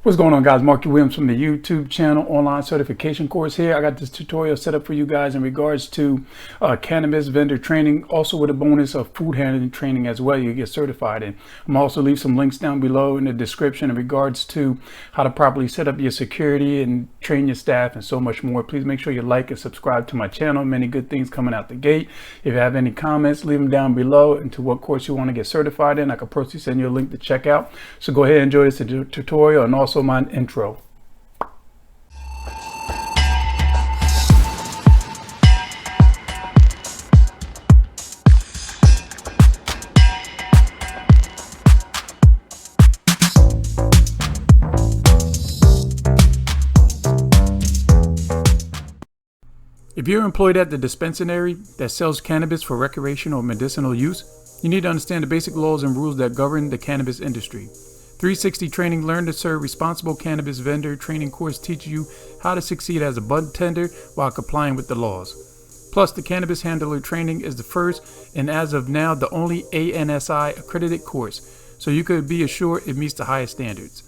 What's going on, guys? Marky Williams from the YouTube channel online certification course here. I got this tutorial set up for you guys in regards to cannabis vendor training, also with a bonus of food handling training as well you get certified in. I'm also leave some links down below in the description in regards to how to properly set up your security and train your staff and so much more. Please make sure you like and subscribe to my channel. Many good things coming out the gate. If you have any comments, leave them down below into what course you want to get certified in. I can personally send you a link to check out. So go ahead and enjoy this tutorial and also my intro. If you're employed at the dispensary that sells cannabis for recreational or medicinal use, you need to understand the basic laws and rules that govern the cannabis industry. 360 Training Learn to Serve Responsible Cannabis Vendor training course teaches you how to succeed as a bud tender while complying with the laws. Plus, the Cannabis Handler training is the first and as of now the only ANSI accredited course, so you could be assured it meets the highest standards.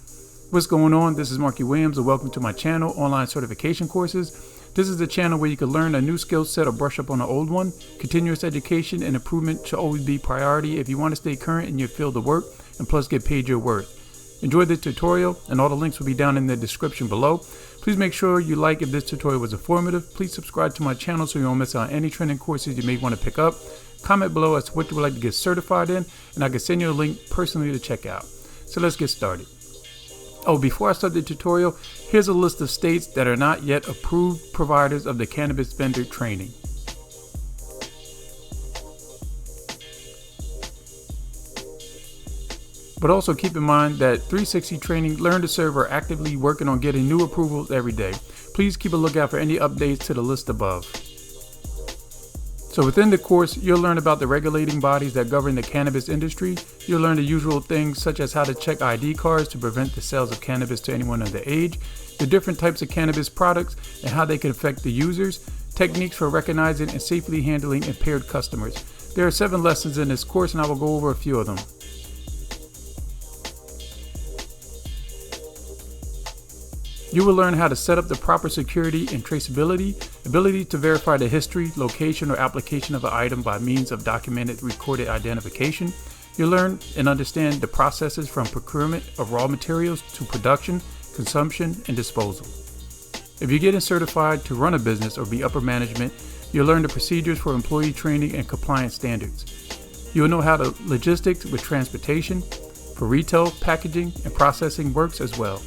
What's going on? This is Marky Williams and welcome to my channel, Online Certification Courses. This is the channel where you can learn a new skill set or brush up on an old one. Continuous education and improvement should always be priority if you want to stay current in your field of work and plus get paid your worth. Enjoy the tutorial, and all the links will be down in the description below. Please make sure you like if this tutorial was informative. Please subscribe to my channel so you don't miss out on any training courses you may want to pick up. Comment below as to what you would like to get certified in, and I can send you a link personally to check out. So let's get started. Oh, before I start the tutorial, here's a list of states that are not yet approved providers of the cannabis vendor training. But also keep in mind that 360 Training Learn to Serve are actively working on getting new approvals every day. Please keep a lookout for any updates to the list above. So within the course, you'll learn about the regulating bodies that govern the cannabis industry. You'll learn the usual things such as how to check ID cards to prevent the sales of cannabis to anyone underage, the different types of cannabis products and how they can affect the users, techniques for recognizing and safely handling impaired customers. There are 7 lessons in this course and I will go over a few of them. You will learn how to set up the proper security and traceability, ability to verify the history, location, or application of an item by means of documented recorded identification. You'll learn and understand the processes from procurement of raw materials to production, consumption, and disposal. If you're getting certified to run a business or be upper management, you'll learn the procedures for employee training and compliance standards. You'll know how the logistics with transportation, for retail, packaging, and processing works as well.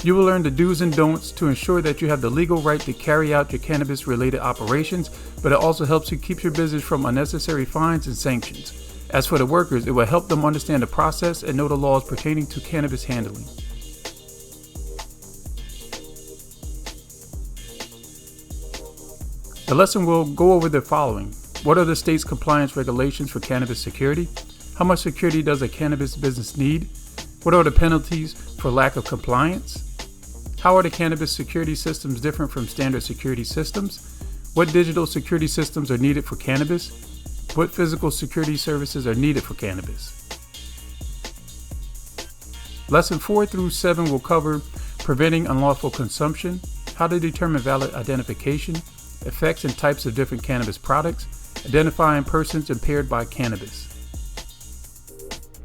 You will learn the do's and don'ts to ensure that you have the legal right to carry out your cannabis-related operations, but it also helps you keep your business from unnecessary fines and sanctions. As for the workers, it will help them understand the process and know the laws pertaining to cannabis handling. The lesson will go over the following. What are the state's compliance regulations for cannabis security? How much security does a cannabis business need? What are the penalties for lack of compliance? How are the cannabis security systems different from standard security systems? What digital security systems are needed for cannabis? What physical security services are needed for cannabis? Lesson 4 through 7 will cover preventing unlawful consumption, how to determine valid identification, effects and types of different cannabis products, identifying persons impaired by cannabis.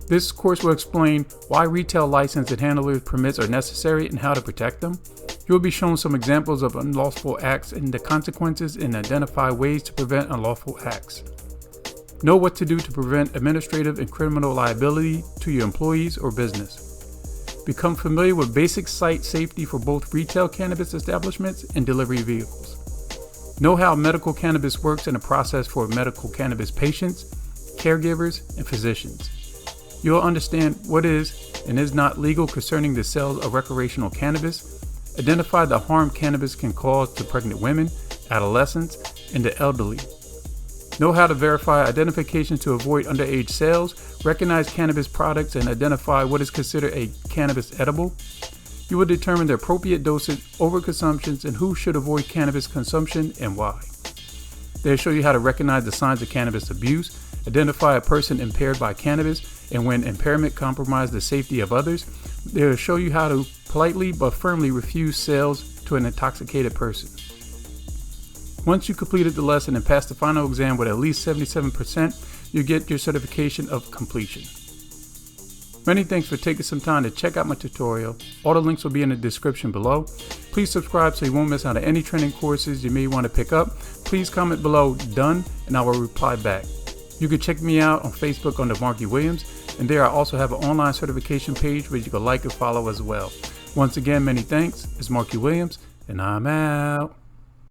This course will explain why retail license and handler permits are necessary and how to protect them. You will be shown some examples of unlawful acts and the consequences and identify ways to prevent unlawful acts. Know what to do to prevent administrative and criminal liability to your employees or business. Become familiar with basic site safety for both retail cannabis establishments and delivery vehicles. Know how medical cannabis works in a process for medical cannabis patients, caregivers, and physicians. You'll understand what is and is not legal concerning the sale of recreational cannabis, identify the harm cannabis can cause to pregnant women, adolescents, and the elderly. Know how to verify identification to avoid underage sales, recognize cannabis products, and identify what is considered a cannabis edible. You will determine the appropriate dosage, overconsumptions, and who should avoid cannabis consumption and why. They'll show you how to recognize the signs of cannabis abuse, identify a person impaired by cannabis, and when impairment compromises the safety of others, they will show you how to politely but firmly refuse sales to an intoxicated person. Once you completed the lesson and passed the final exam with at least 77%, you get your certification of completion. Many thanks for taking some time to check out my tutorial. All the links will be in the description below. Please subscribe so you won't miss out on any training courses you may want to pick up. Please comment below "done" and I will reply back. You can check me out on Facebook under Marky Williams, and there I also have an online certification page which you can like and follow as well. Once again, many thanks. It's Marky Williams, and I'm out.